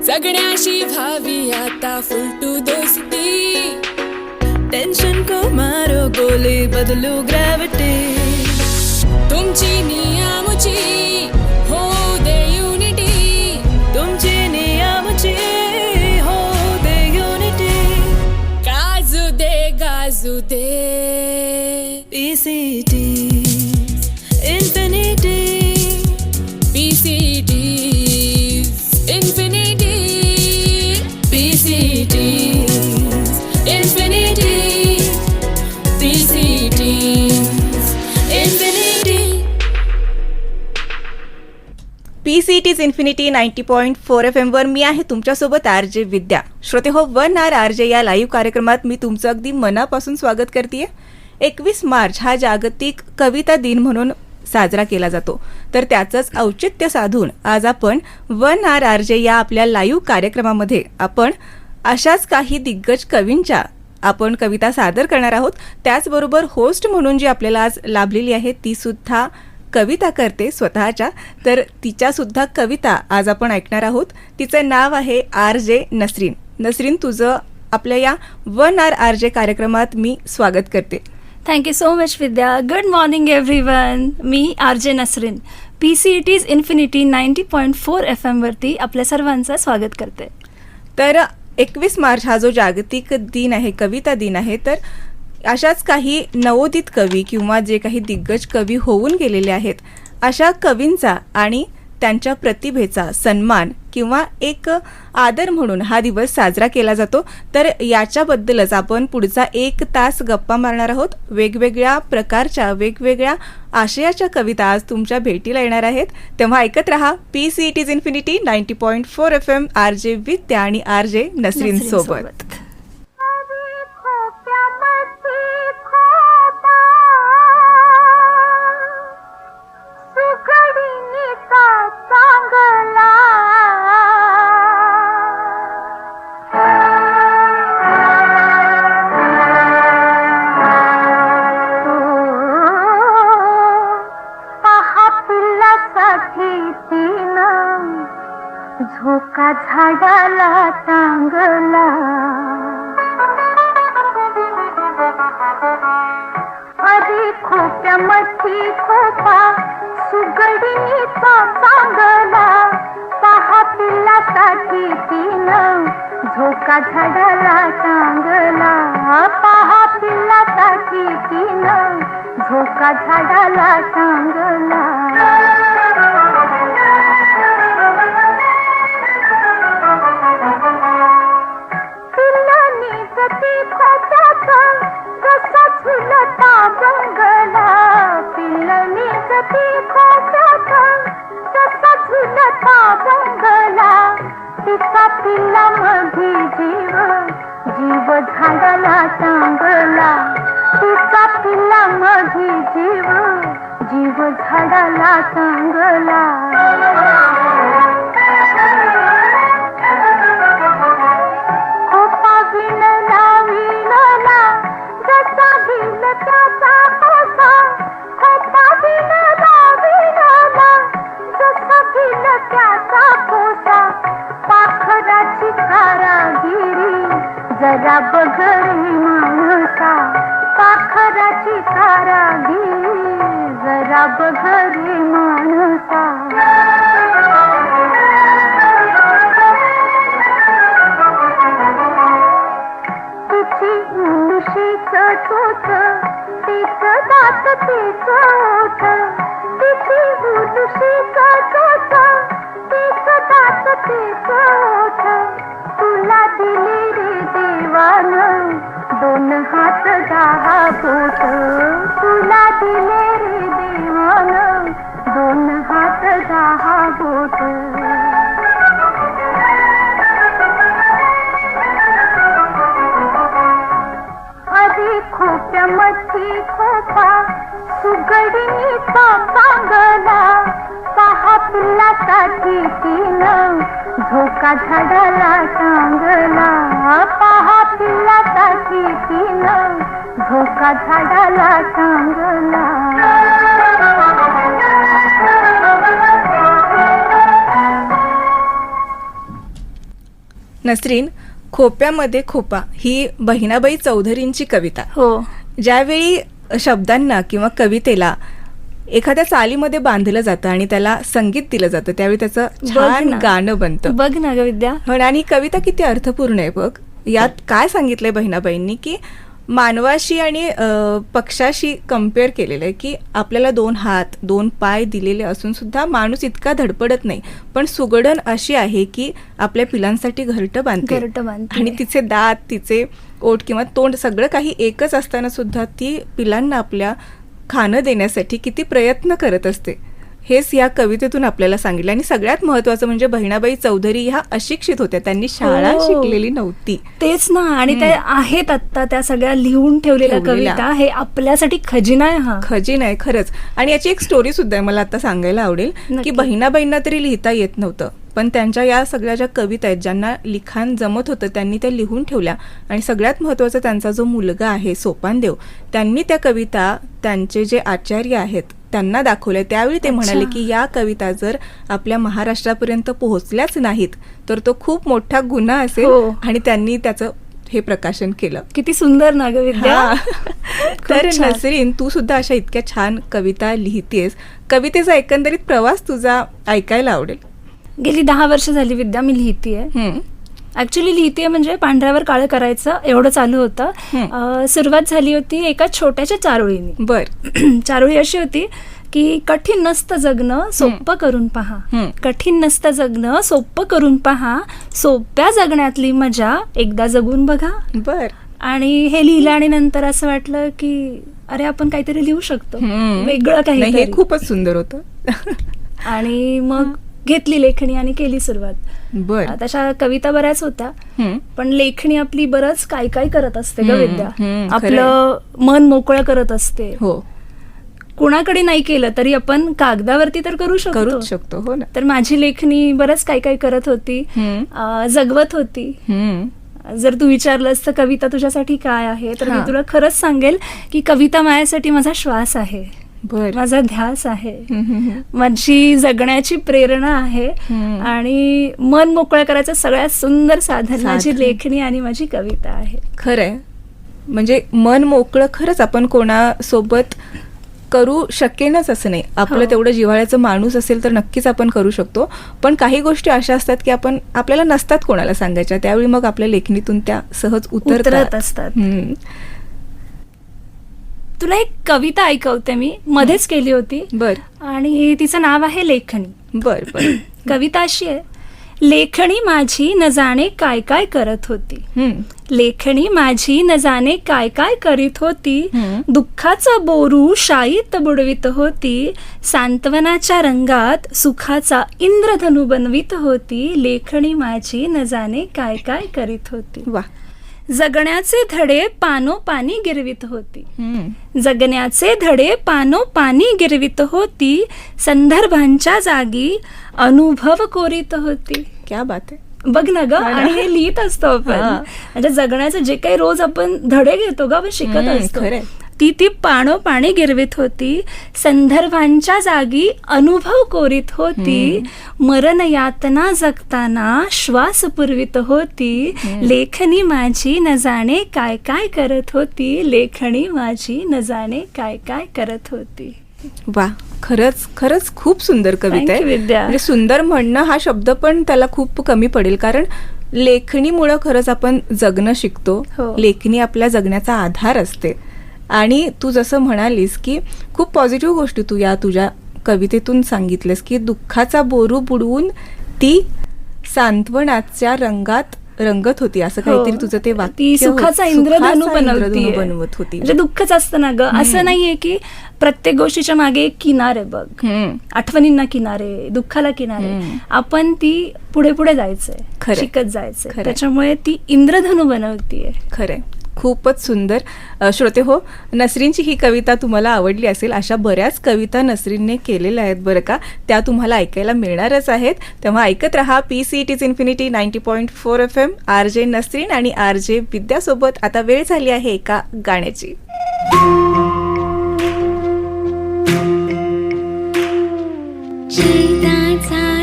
जगण्याशी व्हावी आता फुलटू दोस्ती, टेन्शन को मारो गोले बदलू ग्रॅव्हिटी, तुमची नियमची हो दे युनिटी, तुमची नियमची हो दे युनिटी, गाजू दे PCT Infinity, PCT Infinity, PCT Infinity, PCT Infinity. PCT's Infinity 90.4 FM वर मी आहे तुमच्यासोबत RJ विद्या. श्रोते हो, 1 hour RJ या लाईव्ह कार्यक्रमात मी तुमचं अगदी मनापासून स्वागत करते. 21 मार्च हा जागतिक कविता दिन म्हणून साजरा केला जातो, तर त्याचंच औचित्य साधून आज आपण 1 hour RJ या आपल्या लाईव्ह कार्यक्रमामध्ये आपण अशाच काही दिग्गज कवींच्या आपण कविता सादर करणार आहोत. त्याचबरोबर होस्ट म्हणून जी आपल्याला आज लाभलेली आहे ती सुद्धा कविता करते स्वतःच्या, तर तिच्यासुद्धा कविता आज आपण ऐकणार आहोत. तिचं नाव आहे RJ नसरीन. नसरीन, तुझं आपल्या या 1 hour RJ कार्यक्रमात मी स्वागत करते. Thank you so much Vidya. Good morning everyone. मी RJ Nasreen PCT's Infinity 90.4 FM वरती आपल्या सर्वांचं स्वागत करते. तर 21 मार्च हा जो जागतिक दिन आहे, कविता दिन आहे, तर अशाच काही नवोदित कवी किंवा जे काही दिग्गज कवी होऊन गेलेले आहेत अशा कवींचा आणि त्यांच्या प्रतिभेचा सन्मान किंवा एक आदर म्हणून हा दिवस साजरा केला जातो. तर याच्याबद्दलच आपण पुढचा 1 तास गप्पा मारणार आहोत. वेगवेगळ्या प्रकारच्या वेगवेगळ्या आशयाच्या कविता आज तुमच्या भेटीला येणार आहेत. तेव्हा ऐकत रहा PCT's Infinity 90.4 FM RJ विद्या आणि RJ नसरीन सोबत. झोका झाडाला टांगला, अरे खोप्या मठी खोपा सुगडीचा चांगला, पहा पिल्लासाठी तिनं झोका झाडाला टांगला, पहा पिल्लासाठी तिनं झोका झाडाला टांगला. जसा झुलता बंगला, पिल्लनी जती खोट्याचा जसा झुलता बंगला, तिचा पिल्ला मधी जीव जीव झाडाला टांगला, तिचा पिल्ला मधी जीव जीव झाडाला टांगला. जरा बघरी माणसा पाखराची कारागिरी, जरा बघरी माणसा. तिची उशीच चोच, तिच दात तिच ओठ, तिची उशीच चोच, तिच दात तिच ओठ, तुला दिली रे देवानं 2 हात 10 बोट, तुला दिले रे देवानं 2 हात 10 बोट. अरे खोप्या मठी खोपा सुगडीचा चांगला, पहा पिल्लासाठी तिनं झोका झाडाला टांगला, पहा पिल्लासाठी तिनं झोका झाडाला टांगला. नसरीन, खोप्यामध्ये खोपा ही बहिणाबाई चौधरींची कविता. हो. ज्यावेळी शब्दांना किंवा कवितेला एखाद्या चालीमध्ये बांधलं जातं आणि त्याला संगीत दिलं जातं त्यावेळी त्याचं बघ छान ना. गाणं बनतं. बघ ना ग विद्या. हो ना, आणि कविता किती अर्थपूर्ण आहे बघ. यात काय सांगितलंय बहिणाबाईंनी की मानवाशी आणि पक्षाशी कम्पेअर केलेलं आहे की आपल्याला 2 हात 2 पाय दिलेले असून सुद्धा माणूस इतका धडपडत नाही, पण सुगडण अशी आहे की आपल्या पिलांसाठी घरटं बांधते घरटं बांधते. आणि तिचे दात, तिचे ओठ किंवा तोंड सगळं काही एकच असताना सुद्धा ती पिलांना आपल्या खाणं देण्यासाठी किती प्रयत्न करत असते, हेच या कवितेतून आपल्याला सांगितलं. आणि सगळ्यात महत्वाचं म्हणजे बहिणाबाई चौधरी ह्या अशिक्षित होत्या, त्यांनी शाळा हो. शिकलेली नव्हती. तेच ना. आणि त्या आहेत आता त्या सगळ्या लिहून ठेवलेल्या कविता. हे आपल्यासाठी खजिना आहे हा. खजिना आहे खरंच. आणि याची एक स्टोरी सुद्धा आहे, मला आता सांगायला आवडेल की नक्की. बहिणाबाईंना तरी लिहिता येत नव्हतं, पण त्यांच्या या सगळ्या ज्या कविता आहेत ज्यांना लिखाण जमत होतं त्यांनी त्या लिहून ठेवल्या. आणि सगळ्यात महत्वाचं त्यांचा जो मुलगा आहे सोपानदेव, त्यांनी त्या कविता त्यांचे जे आचार्य आहेत त्यांना दाखवल्या. त्यावेळी ते म्हणाले की या कविता जर आपल्या महाराष्ट्रापर्यंत पोहोचल्याच नाहीत तर तो खूप मोठा गुन्हा असेल. हो. आणि त्यांनी त्याचं हे प्रकाशन केलं. किती सुंदर ना ग विद्या. हा. तर छान. नसरीन, तू सुद्धा अशा इतक्या छान कविता लिहितेस. कवितेचा एकंदरीत प्रवास तुझा ऐकायला आवडेल. गेली 10 वर्ष झाली विद्या मी लिहितीये. ऍक्च्युली लिहितेय म्हणजे पांढऱ्यावर काळं करायचं एवढं चालू होतं. सुरुवात झाली होती एका छोट्याशा चारोळीने. बर. चारोळी अशी होती की कठीण नसतं जगणं सोपं करून पहा. कठीण नसतं जगणं सोपं करून पहा, सोप्या जगण्यातली मजा एकदा जगून बघा. बर. आणि हे लिहिलं आणि नंतर असं वाटलं की अरे आपण काहीतरी लिहू शकतो वेगळं नाही, हे काही. खूपच सुंदर होतं. आणि मग घेतली लेखणी आणि केली सुरुवात. बर. तशा कविता बऱ्याच होत्या, पण लेखणी आपली बरंच काय काय करत असते ग हम्म, विद्या. खरंय. आपलं मन मोकळं करत असते. हो, कुणाकडे नाही केलं तरी आपण कागदावरती तर करू करूच शकतो. हो ना. तर माझी लेखणी बरंच काय काय करत होती, जगवत होती. जर तू विचारलंस तर कविता तुझ्यासाठी काय आहे, तर मी तुला खरंच सांगेल की कविता माझ्यासाठी माझा श्वास आहे, बर. माझा ध्यास आहे, माझी जगण्याची प्रेरणा आहे. आणि मन मोकळं करायचं सगळ्यात सुंदर साधन माझी लेखणी आणि माझी कविता आहे. खरंय. म्हणजे मन मोकळं खरंच आपण कोणासोबत करू शकेनच असं नाही. आपलं तेवढं जिव्हाळ्याचं माणूस असेल तर नक्कीच आपण करू शकतो, पण काही गोष्टी अशा असतात की आपल्याला नसतात कोणाला सांगायच्या, त्यावेळी मग आपल्या लेखणीतून त्या सहज उतरत असतात. तुला एक कविता ऐकवते मी, मध्येच केली होती. बर. आणि तिचं नाव आहे लेखणी. बर. बर. कविता अशी आहे, लेखणी माझी न जाणे काय काय करत होती. लेखणी माझी न जाणे काय काय करीत होती, दुःखाचा बोरू शाईत बुडवित होती, सांत्वनाच्या रंगात सुखाचा इंद्रधनु बनवित होती. लेखणी माझी न जाणे काय काय करीत होती. वा. जगण्याचे धडे पानोपानी गिरवित होती. जगण्याचे धडे पानोपानी गिरवित होती, संदर्भांच्या जागी अनुभव कोरीत होती. क्या बात आहे. बघ ना ग. आणि हे लिहित असतो आपण, म्हणजे जगण्याचे जे काही रोज आपण धडे घेतो ग, आपण शिकत असतो, ती पाणोपाणी गिरवित होती, संदर्भांच्या जागी अनुभव कोरीत होती, मरण यातना जगताना श्वास पुरवित होती. लेखणी माझी न जाणे काय काय करत होती. लेखणी माझी न जाणे काय काय करत होती. वा. खरंच खरंच खूप सुंदर कविता आहे. म्हणजे सुंदर म्हणणं हा शब्द पण त्याला खूप कमी पडेल, कारण लेखणीमुळं खरंच आपण जगणं शिकतो. लेखणी आपल्या जगण्याचा आधार असते. आणि तू जसं म्हणालीस की खूप पॉझिटिव्ह गोष्टी तू या तुझ्या कवितेतून सांगितलेस की दुःखाचा बोरू बुडवून ती सांत्वनाच्या रंगात रंगत होती, असं काहीतरी तुझं ते वाक्य. ती सुखाचा इंद्रधनु बनवत होती. म्हणजे दुःखच असतं ना ग. असं नाहीये की प्रत्येक गोष्टीच्या मागे एक किनारे बघ, आठवणींना किनारे, दुःखाला किनारे. आपण ती पुढे पुढे जायचंय, शिकत जायचंय, त्याच्यामुळे ती इंद्रधनु बनवतीये. खरंय. खूपच सुंदर. श्रोते हो, नसरीनची ही कविता तुम्हाला आवडली असेल. अशा बऱ्याच कविता नसरीनने केलेल्या आहेत बरं का, त्या तुम्हाला ऐकायला मिळणारच आहेत. तेव्हा ऐकत रहा PCET's Infinity 90.4 FM, RJ Nasreen आणि RJ विद्यासोबत. आता वेळ झाली आहे एका गाण्याची.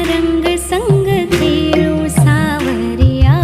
रंग संग खेळू सावरिया,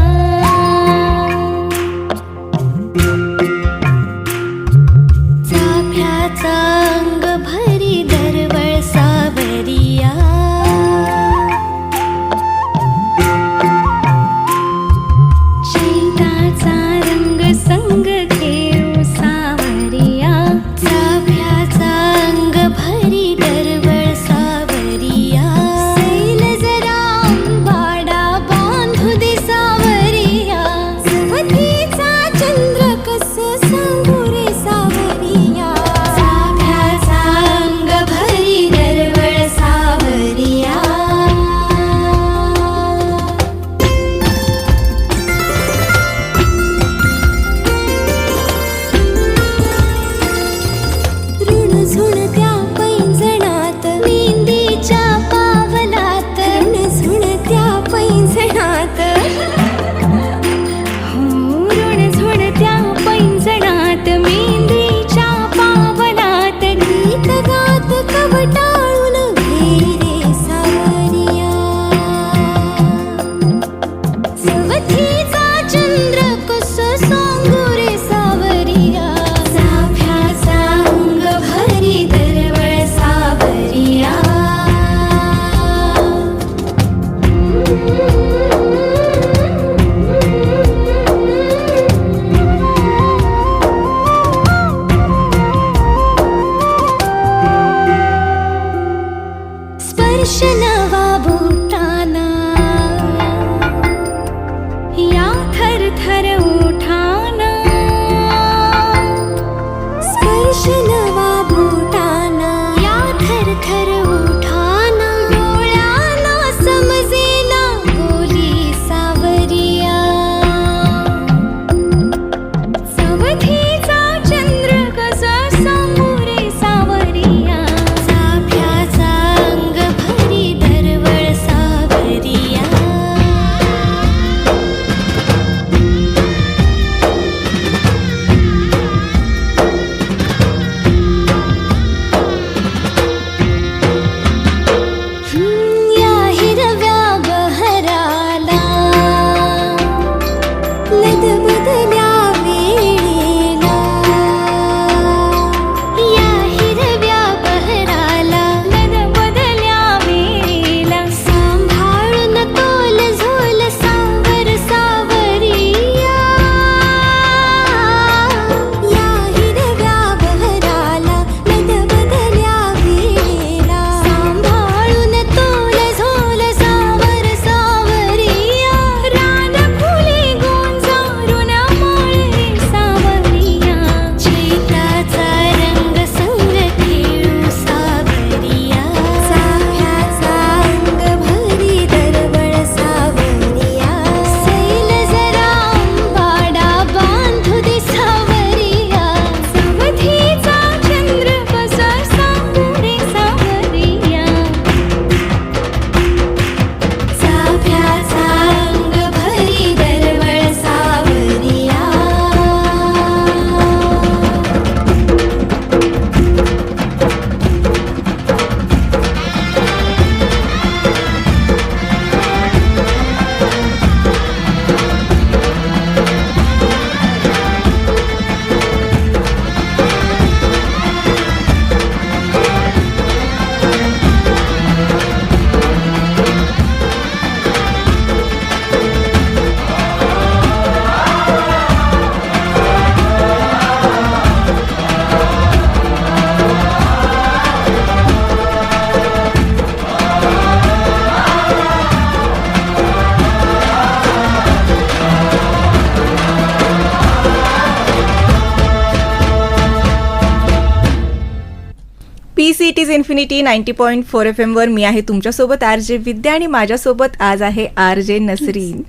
इज इन्फिनिटी 90.4 FM वर मी आहे तुमच्यासोबत आर जे विद्या आणि माझ्यासोबत आज आहे आर जे नसरीन.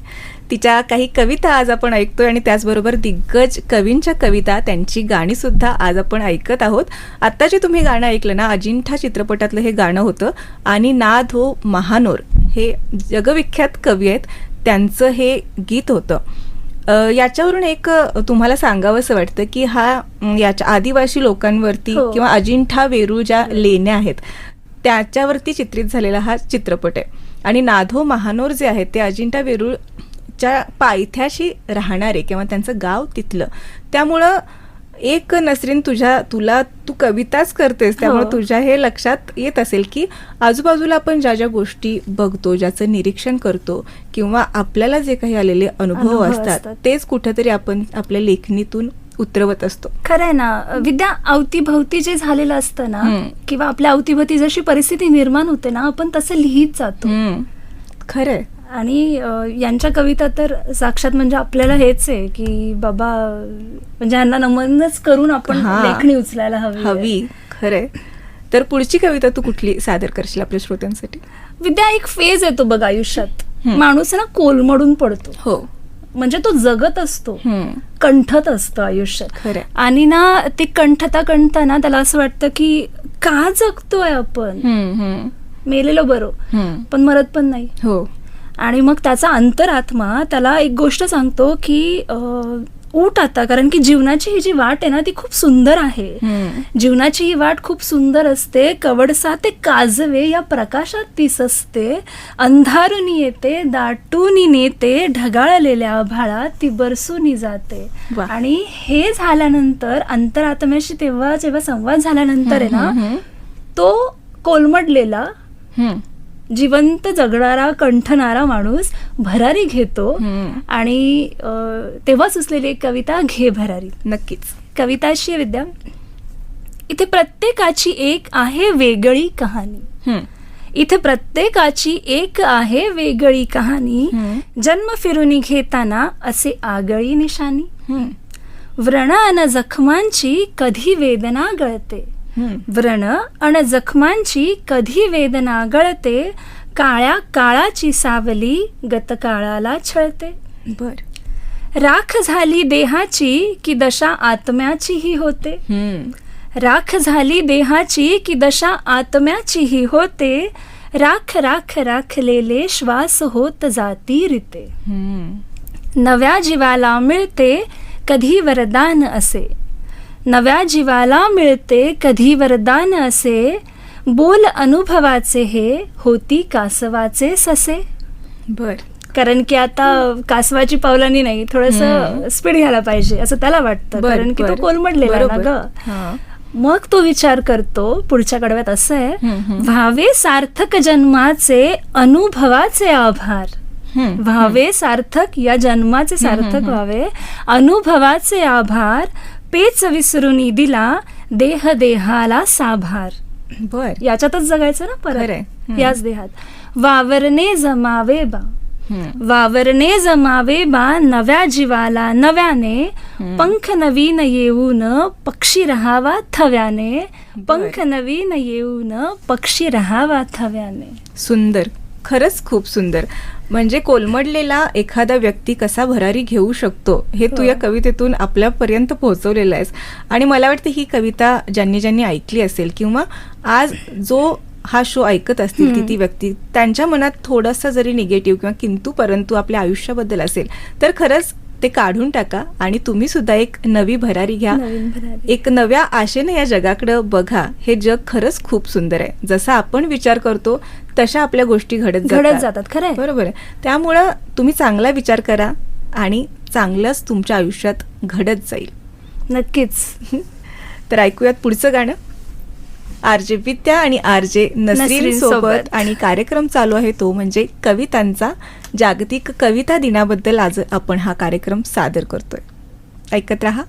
तिच्या काही कविता आज आपण ऐकतोय आणि त्याचबरोबर दिग्गज कवींच्या कविता, त्यांची गाणी सुद्धा आज आपण ऐकत आहोत. आत्ता जे तुम्ही गाणं ऐकलं ना, अजिंठा चित्रपटातलं हे गाणं होतं आणि नाद हो महानोर हे जगविख्यात कवी आहेत, त्यांचं हे गीत होतं. याच्यावरून एक तुम्हाला सांगावंसं वाटतं की याच्या आदिवासी लोकांवरती किंवा अजिंठा वेरूळ ज्या लेण्या आहेत त्याच्यावरती चित्रित झालेला हा चित्रपट आहे. आणि नाधो महानोर जे आहेत ते अजिंठा वेरूळच्या पायथ्याशी राहणारे किंवा त्यांचं गाव तिथलं. त्यामुळं एक नसरीन तू कविताच करतेस, त्यामुळे तुझ्या हे लक्षात येत असेल की आजूबाजूला आपण ज्या ज्या गोष्टी बघतो, ज्याचं निरीक्षण करतो किंवा आपल्याला जे काही आलेले अनुभव असतात तेच कुठेतरी आपण आपल्या लेखणीतून उतरवत असतो. खरंय ना विद्या, अवतीभवती जे झालेलं असतं ना किंवा आपल्या अवतीभवती जशी परिस्थिती निर्माण होते ना, आपण तसं लिहित जातो. खरंय. आणि यांच्या कविता तर साक्षात म्हणजे आपल्याला हेच आहे की बाबा, म्हणजे यांना नमनच करून आपण लेखणी उचलायला हवी. खरंय. तर पुढची कविता तू कुठली सादर करशील आपल्या श्रोत्यांसाठी? विद्या, एक फेज येतो बघ आयुष्यात, माणूस ना कोलमडून पडतो. हो, म्हणजे तो जगत असतो, कंठत असतो आयुष्यात. खरं. आणि ना ते कंठता त्याला असं वाटतं की का जगतोय आपण, मेलेलो बरो पण मरत पण नाही. हो. आणि मग त्याचा अंतरात्मा त्याला एक गोष्ट सांगतो की उठ आता, कारण की जीवनाची ही जी वाट आहे ना ती खूप सुंदर आहे. जीवनाची ही वाट खूप सुंदर असते. कवडसा ते काजवे या प्रकाशात ती सजते. अंधारून येते, दाटून नेते, ढगाळलेल्या आभाळात ती बरसून जाते. आणि हे झाल्यानंतर अंतरात्म्याशी तेव्हा जेव्हा संवाद झाल्यानंतर आहे ना, तो कोलमडलेला जिवंत जगणारा कंठणारा माणूस भरारी घेतो. आणि तेव्हा सुचलेली एक कविता, घे भरारी. नक्कीच. कविता अशी आहे विद्या, इथे प्रत्येकाची एक आहे वेगळी कहाणी. इथे प्रत्येकाची एक आहे वेगळी कहाणी. जन्म फिरून घेताना असे आगळी निशाणी. व्रण अन जखमांची कधी वेदना गळते. व्रण अन जखमांची कधी वेदना गळते. काळ्या काळाची सावली गतकाळाला छळते. राख झाली देहाची की दशा आत्म्याचीही होते. राख झाली देहाची की दशा आत्म्याचीही होते. राख राख राखलेले श्वास होत जाती रिते. नव्या जीवाला मिळते कधी वरदान असे. नव्या जीवाला मिळते कधी वरदान असे. बोल अनुभवाचे हे होती कासवाचे ससे. कारण की आता कासवाची पावलांनी नाही, थोडंसं स्पीड घ्यायला पाहिजे असं त्याला वाटतं, कारण की तो कोलमडलेला ना ग. मग तो विचार करतो पुढच्या कडव्यात असं आहे, व्हावे सार्थक जन्माचे अनुभवाचे आभार. व्हावे सार्थक, या जन्माचे सार्थक व्हावे, अनुभवाचे आभार. पेच विसरून दिला देह देहाला साभार. याच्यातच जगायचं ना परत, याच देहात. वावरणे जमावे बा. वावरणे जमावे बा नव्या जीवाला नव्याने. पंख नवीन येऊन पक्षी राहावा थव्याने. पंख नवीन येऊन पक्षी राहावा थव्याने. सुंदर, खरंच खूप सुंदर. म्हणजे कोलमडलेला एखादा व्यक्ती कसा भरारी घेऊ शकतो हे तू या कवितेतून आपल्यापर्यंत पोहोचवलेलं आहेस. आणि मला वाटतं ही कविता ज्यांनी ऐकली असेल किंवा आज जो हा शो ऐकत असतील ती व्यक्ती, त्यांच्या मनात थोडासा जरी निगेटिव्ह किंवा किंतु परंतु आपल्या आयुष्याबद्दल असेल तर खरंच ते काढून टाका आणि तुम्ही सुद्धा एक नवी भरारी घ्या. एक नव्या आशेने या जगाकडे बघा. हे जग खरंच खूप सुंदर आहे. जसा आपण विचार करतो तशा आपल्या गोष्टी घडत जातात. खरं, बरोबर आहे. त्यामुळं तुम्ही चांगला विचार करा आणि चांगलंच तुमच्या आयुष्यात घडत जाईल. नक्कीच. तर ऐकूयात पुढचं गाणं. आर जे विद्या आणि आर जे नसरीन सोबत आणि कार्यक्रम चालू आहे तो म्हणजे कवितांचा. जागतिक कविता दिनाबद्दल आज आपण हा कार्यक्रम सादर करतोय. ऐकत रहा.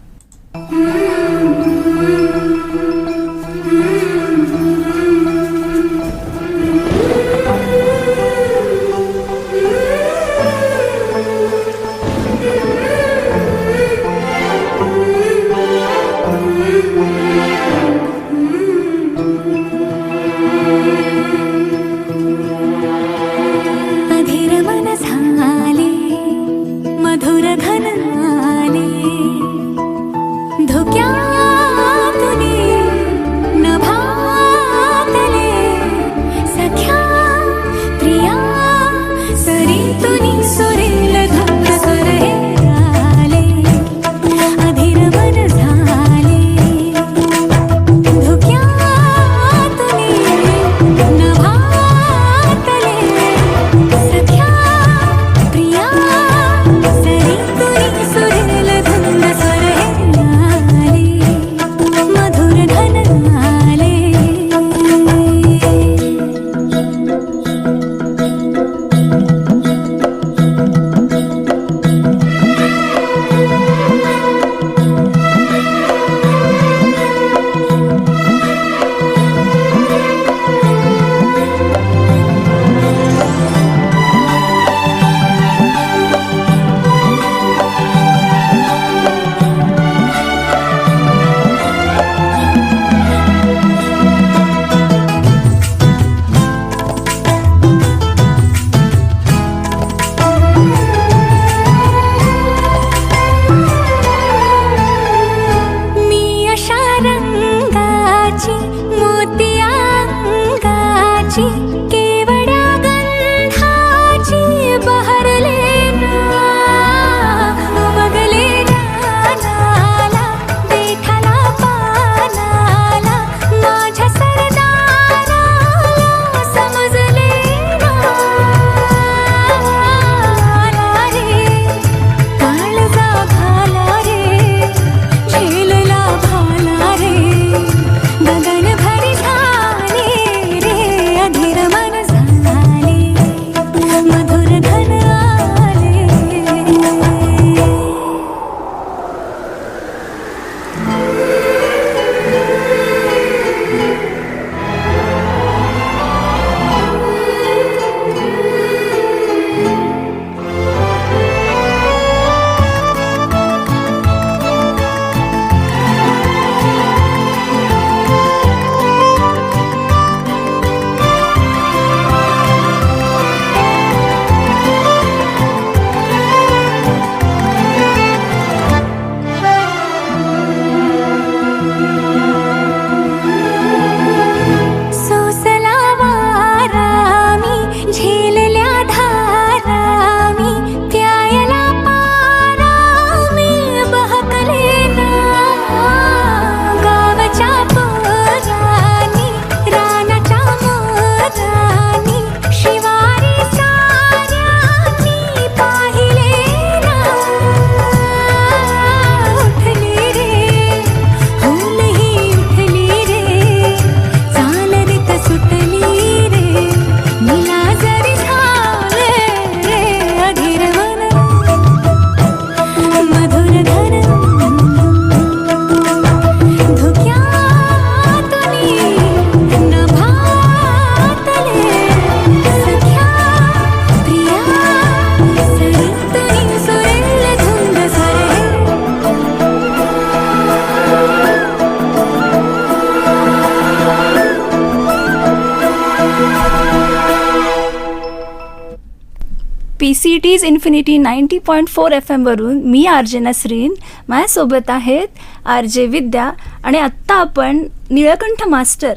PCT's इन्फिनिटी 90.4 FM वरून मी RJ नसरीन, माझ्यासोबत आहेत RJ विद्या, आणि आत्ता आपण निळकंठ मास्टर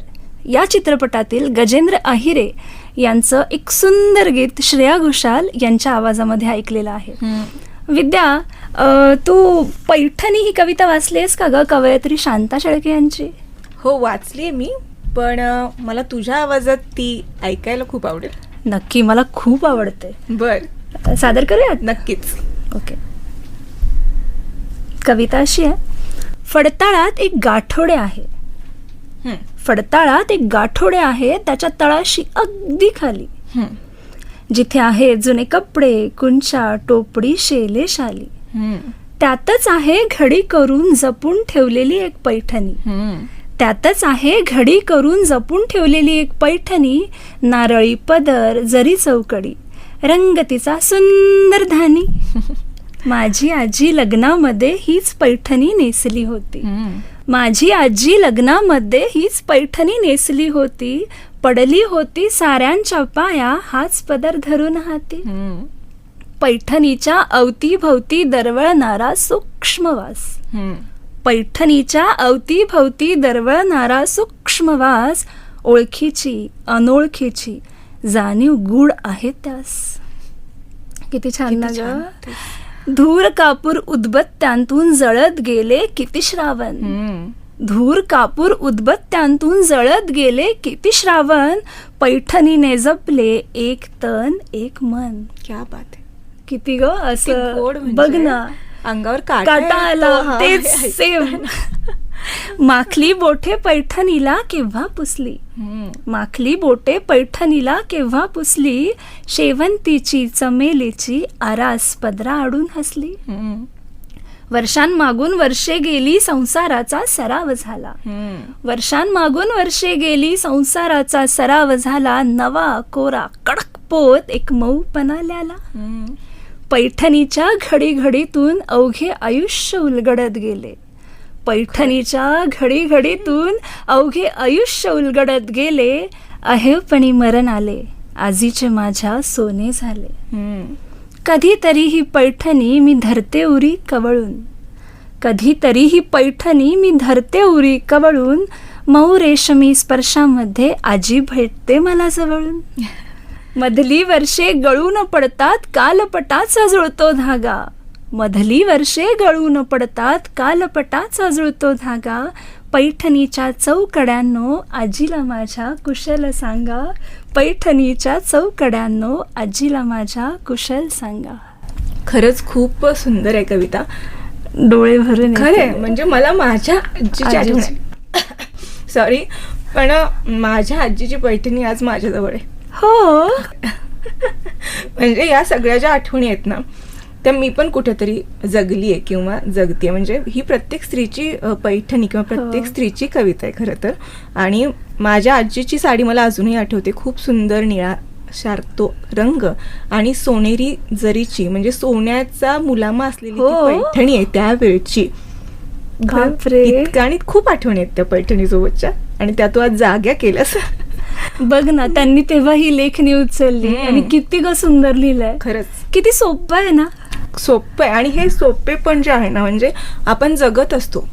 या चित्रपटातील गजेंद्र अहिरे यांचं एक सुंदर गीत श्रेया घोषाल यांच्या आवाजामध्ये ऐकलेलं आहे. विद्या, तू पैठणी ही कविता वाचलीस का ग, कवयित्री शांता शेळके यांची? हो, वाचली मी, पण मला तुझ्या आवाजात ती ऐकायला खूप आवडेल. नक्की, मला खूप आवडते. बर, सादर करूयात? नक्कीच. ओके. कविता अशी आहे. फडताळात एक गाठोडे आहे, फडताळात एक गाठोडे आहे, त्याच्या तळाशी अगदी खाली, जिथे आहे जुने कपडे, कुंचा, टोपडी, शेले, शाली, त्यातच आहे घडी करून जपून ठेवलेली एक पैठणी, त्यातच आहे घडी करून जपून ठेवलेली एक पैठणी, नारळी पदर, जरी चौकडी, रंग तिचा सुंदर धानी, माझी आजी लग्नामध्ये हीच पैठणी नेसली होती, माझी आजी लग्नामध्ये हीच पैठणी नेसली होती, पडली होती साऱ्यांच्या पाया हाच पदर धरून हाती, पैठणीच्या अवतीभवती दरवळणारा सूक्ष्म वास, पैठणीच्या अवतीभवती दरवळणारा सूक्ष्म वास, ओळखीची अनोळखीची जाणीव गूढ आहे त्यास. किती छान ना ग. धूर कापूर उदबत्त्यांतून जळत गेले किती श्रावण, धूर कापूर उदबत्त्यांतून जळत गेले किती श्रावण, पैठणीने जपले एक तन एक मन. क्या बात आहे. किती ग असं गोड, म्हणजे बघ ना, अंगावर काटा आला. तेच सेम. माखली बोटे पैठणीला केव्हा पुसली, माखली बोटे पैठणीला केव्हा पुसली, शेवंतीची चमेलीची आरास पदरा आडून हसली, वर्षांमागून वर्षे गेली संसाराचा सराव झाला, वर्षांमागून वर्षे गेली संसाराचा सराव झाला, नवा कोरा कडक पोत एक मऊपणा ल्याला, पैठणीच्या घडीघडीतून अवघे आयुष्य उलगडत गेले, पैठणीच्या घडीघडीतून अवघे आयुष्य उलगडत गेले, अहेवपणी मरण आले आजीचे माझ्या सोने झाले, कधीतरी ही पैठणी मी धरते उरी कवळून, कधीतरी ही पैठणी मी धरते उरी कवळून, मऊ रेशमी स्पर्शामध्ये आजी भेटते मला जवळून, मधली वर्षे गळून पडतात कालपटाचा जुळतो धागा, मधली वर्षे गळून पडतात कालपटाचा जुळतो धागा, पैठणीच्या चौकड्यांनो आजीला माझ्या कुशल सांगा, पैठणीच्या चौकड्यांनो आजीला माझ्या कुशल सांगा. खरंच खूप सुंदर आहे कविता, डोळे भरून खरे. म्हणजे मला माझ्या आजीची आठवण, सॉरी, पण माझ्या आजीची पैठणी आज माझ्याजवळ आहे. हो. म्हणजे या सगळ्या ज्या आठवणी आहेत ना, त्या मी पण कुठेतरी जगली आहे किंवा जगते. म्हणजे ही प्रत्येक स्त्रीची पैठणी किंवा प्रत्येक स्त्रीची कविता आहे खरं तर. आणि माझ्या आजीची साडी मला अजूनही आठवते, खूप सुंदर निळा शारतो रंग आणि सोनेरी जरीची, म्हणजे सोन्याचा मुलामा असलेली ती पैठणी आहे त्यावेळची. इतकं, आणि खूप आठवणी आहेत त्या पैठणी सोबतच्या, आणि त्या तू आज जाग्या केल्यास. बघ ना, त्यांनी तेव्हा ही लेखणी उचलली आणि किती ग सुंदर लिहिलंय. खरंच किती सोपं आहे ना. सोपं आहे, आणि हे सोपे पण जे आहे ना, म्हणजे आपण जगत असतो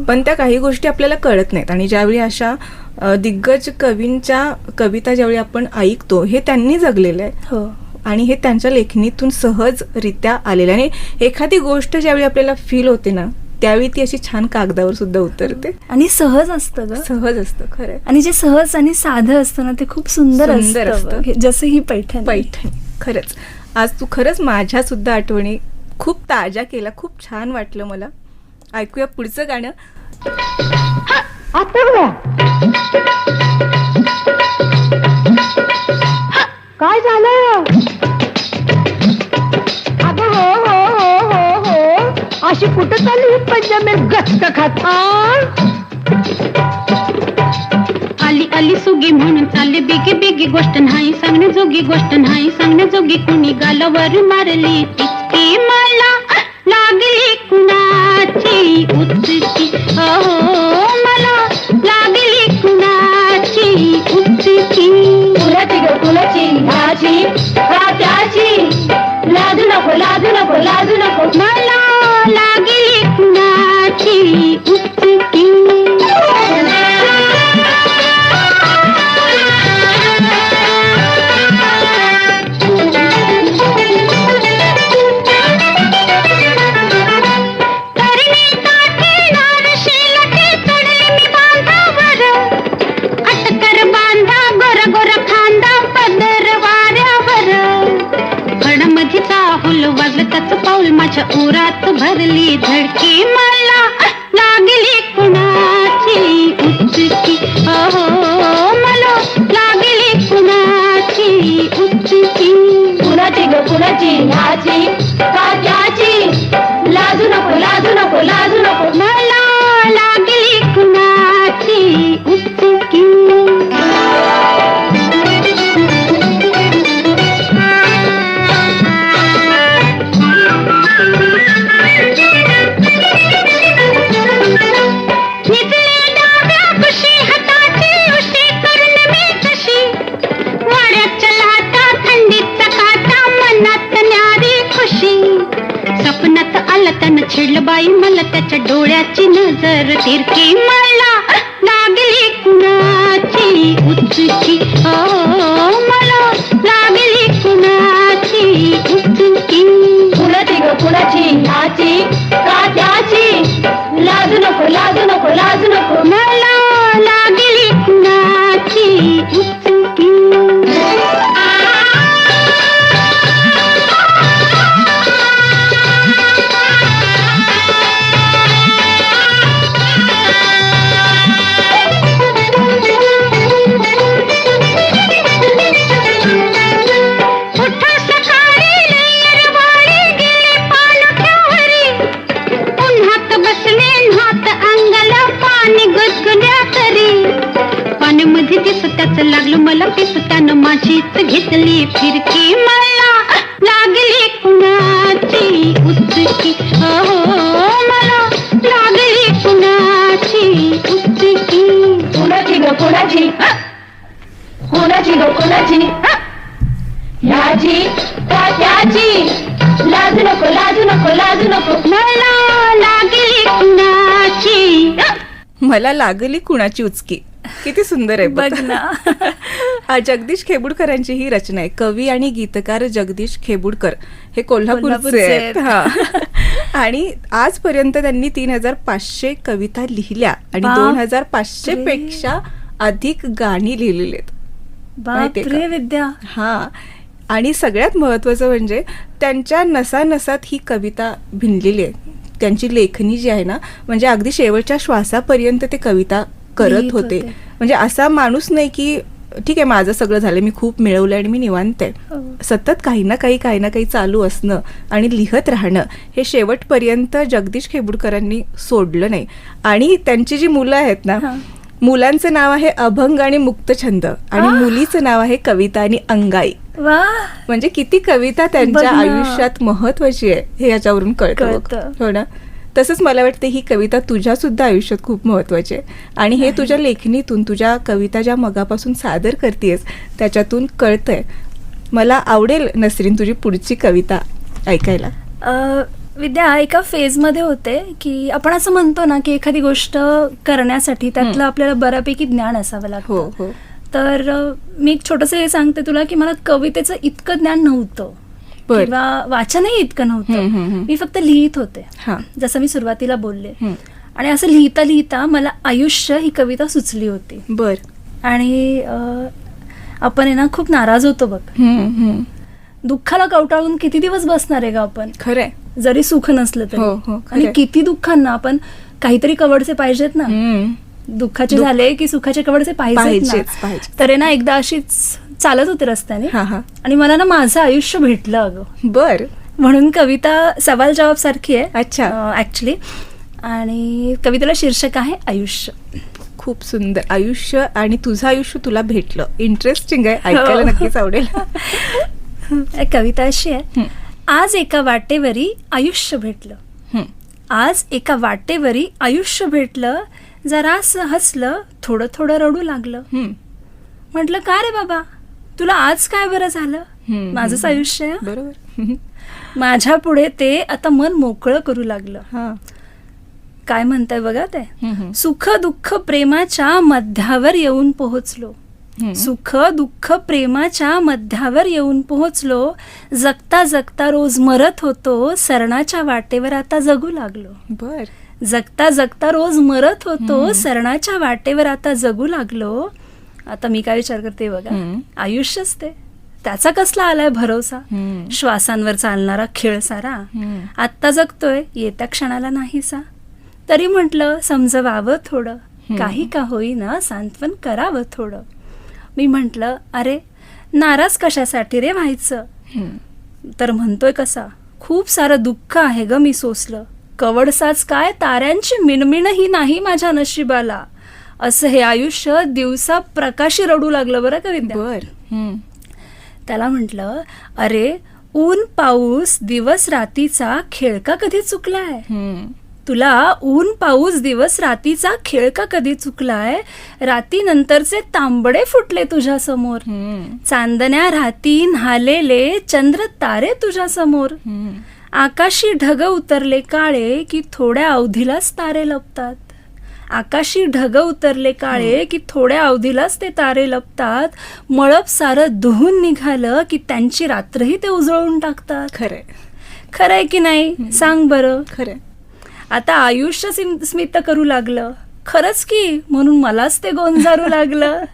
पण त्या काही गोष्टी आपल्याला कळत नाहीत, आणि ज्यावेळी अशा दिग्गज कवींच्या कविता ज्यावेळी आपण ऐकतो, हे त्यांनी जगलेलं आहे आणि हे त्यांच्या लेखणीतून सहजरित्या आलेलं आहे. आणि एखादी गोष्ट ज्यावेळी आपल्याला फील होते ना, त्यावेळी ती अशी छान कागदावर सुद्धा उतरते आणि सहज असतं ग. सहज असतं खरं. आणि जे सहज आणि साधं असतं ना, ते खूप सुंदर असतं, जसं ही पैठणी. खरंच आज तू खरंच माझ्या सुद्धा आठवणी खूप ताज्या केल्या. खूप छान वाटलं मला. ऐकूया पुढचं गाणं. काय झालं? अगं हो हो हो हो हो, अशी कुठं चालली ही पंजाबी गच्च खात? आली आली सुगी म्हणून चालले बिगी बिगी, गोष्ट नाही सांगणे जोगी, गोष्ट नाही सांगणे जोगी, कुणी गालावर मारली टिचकी, मला लागली कुणाची उचकी, हो मला लागली कुणाची उचकी, कुणाची ग कुणाची, ह्याची का त्याची, ढोल वाजलं त्याचं पाऊल माझ्या उरात भरली धडकी मला लागली कुणाची उचकी हो मला लागली कुणाची उचकी कुणाची ग कुणाची ह्याची का त्याची लाजू नको लाजू नको लाजू नको मला लागली कुणाची उचकी छेडलं बाई मला त्याच्या डोळ्याची नजर तिरकी मला लागली कुणाची उचकी हो मला लागली कुणाची उचकी कुणाची ग कुणाची ह्याची का त्याची लाजू नको लाजू नको लाजू नको मला लागली कुणाची उचकी मध्ये दिसताच लागलं मला त्यानं माझीच घेतली फिरकी मला लागली कुणाची उचकी हो मला लागली कुणाची उचकी कुणाची ग कुणाची कुणाची ग कुणाची ह्याची का त्याची लाजू नको लाजू नको लाजू नको मला लागली कुणाची मला लागली कुणाची उचकी. किती सुंदर आहे बघ ना. जगदीश खेबुडकरांची ही रचना आहे. कवी आणि गीतकार जगदीश खेबुडकर हे कोल्हापूरचे कोल्हापूरचे आहेत. हा. आणि आजपर्यंत त्यांनी 3500 कविता लिहिल्या आणि बाप 2500 पेक्षा अधिक गाणी लिहिलेली आहेत. माहितीये का? बापरे विद्या. हा. आणि सगळ्यात महत्वाचं म्हणजे त्यांच्या नसानसात ही कविता भिनलेली आहे. त्यांची लेखणी जी आहे ना, म्हणजे अगदी शेवटच्या श्वासापर्यंत ते कविता करत लिहित होते. होते. म्हणजे असा माणूस नाही की ठीक आहे माझं सगळं झालं, मी खूप मिळवलं आणि मी निवांत आहे. हो. सतत काही ना काही चालू असणं आणि लिहत राहणं हे शेवटपर्यंत जगदीश खेबुडकरांनी सोडलं नाही. आणि त्यांची जी मुलं आहेत ना, हा. मुलांचं नाव आहे अभंग आणि मुक्तछंद आणि मुलीचं नाव आहे कविता आणि अंगाई. वा. म्हणजे किती कविता त्यांच्या बघ ना. आयुष्यात महत्वाची आहे हे याच्यावरून कळतं बघ. कळतं. हो ना. तसंच मला वाटतं ही कविता तुझ्या सुद्धा आयुष्यात खूप महत्वाची आहे आणि हे तुझ्या लेखणीतून तुझ्या कविता ज्या मगापासून सादर करतेस त्याच्यातून कळतंय. मला आवडेल नसरीन तुझी पुढची कविता ऐकायला. विद्या एका फेजमध्ये होते की आपण असं म्हणतो ना की एखादी गोष्ट करण्यासाठी त्यातलं आपल्याला बऱ्यापैकी ज्ञान असावं हो लागतं. हो. तर मी एक छोटंसं हे सांगते तुला की मला कवितेचं इतकं ज्ञान नव्हतं बर. किंवा वाचनही इतकं नव्हतं. हम्म. मी फक्त लिहित होते हा. जसं मी सुरुवातीला बोलले. हम्म. आणि असं लिहिता लिहिता मला आयुष्य ही कविता सुचली होती. बर. आणि आपण आहे ना खूप नाराज होतो बघ. दुःखाला कवटाळून किती दिवस बसणार आहे का आपण, खरंय. जरी सुख नसलं हो, तरी. हो, खरंय. आणि किती दुःखांना आपण काहीतरी कवडचे पाहिजेत ना. दुःखाचे झाले की सुखाचे कवडचे पाहिजेत ना. तर आहे ना एकदा अशीच चालत होते रस्त्याने हा हा. आणि मला ना माझं आयुष्य भेटलं अगं. बर. म्हणून कविता सवाल जवाब सारखी आहे अच्छा. ऍक्च्युली. आणि कवितेला शीर्षक आहे आयुष्य. खूप सुंदर. आयुष्य आणि तुझं आयुष्य तुला भेटलं. इंटरेस्टिंग आहे, ऐकायला हो. नक्कीच आवडेल. कविता अशी आहे. आज एका वाटेवरी आयुष्य भेटलं, आज एका वाटेवरी आयुष्य भेटलं, जरास हसलं, थोडं थोडं रडू लागलं. म्हटलं का रे बाबा तुला आज काय बरं झालं, माझंच आयुष्य आहे. बरोबर. माझ्या पुढे ते आता मन मोकळं करू लागलं. हा. काय म्हणताय बघा ते. सुख दुःख प्रेमाच्या मध्यावर येऊन पोहोचलो, सुख दुःख प्रेमाच्या मध्यावर येऊन पोहोचलो, जगता जगता रोज मरत होतो, सरणाच्या वाटेवर आता जगू लागलो. बर. जगता जगता रोज मरत होतो, सरणाच्या वाटेवर आता जगू लागलो. आता मी काय विचार करते बघा, आयुष्यच ते त्याचा कसला आलाय भरोसा. हम्म. श्वासांवर चालणारा खेळ सारा, हम्म. आत्ता जगतोय येत्या क्षणाला नाहीसा. तरी म्हटलं समजवावं थोडं, काही का होईना सांत्वन करावं थोडं. मी म्हटलं अरे नाराज कशासाठी रे व्हायचं. हम्म. तर म्हणतोय कसा, खूप सारं दुःख आहे ग मी सोसलं, कवडसाच काय ताऱ्यांची मिणमिणही नाही माझ्या नशिबाला. असं हे आयुष्य दिवसा प्रकाशी रडू लागलं बरं का विद्या. बर. हम्म. त्याला म्हटलं अरे ऊन पाऊस दिवस रातीचा खेळ का कधी चुकलाय. हम्म. तुला ऊन पाऊस दिवस रातीचा खेळ का कधी चुकलाय. राती नंतरचे तांबडे फुटले तुझ्या समोर, हम्म. चांदण्या राती न्हालेले चंद्र तारे तुझ्या समोर. हम्म. आकाशी ढग उतरले काळे की थोड्या अवधीलाच तारे लपतात. आकाशी ढग उतरले काळे की थोड्या अवधीलाच ते तारे लपतात. मळप सारं धुवून निघालं की त्यांची रात्रही ते उजळून टाकतात. खरंय. खरंय की नाही सांग बरं. खरंय. आता आयुष्य स्मित करू लागलं, खरंच की म्हणून मलाच ते गोंजारू लागलं.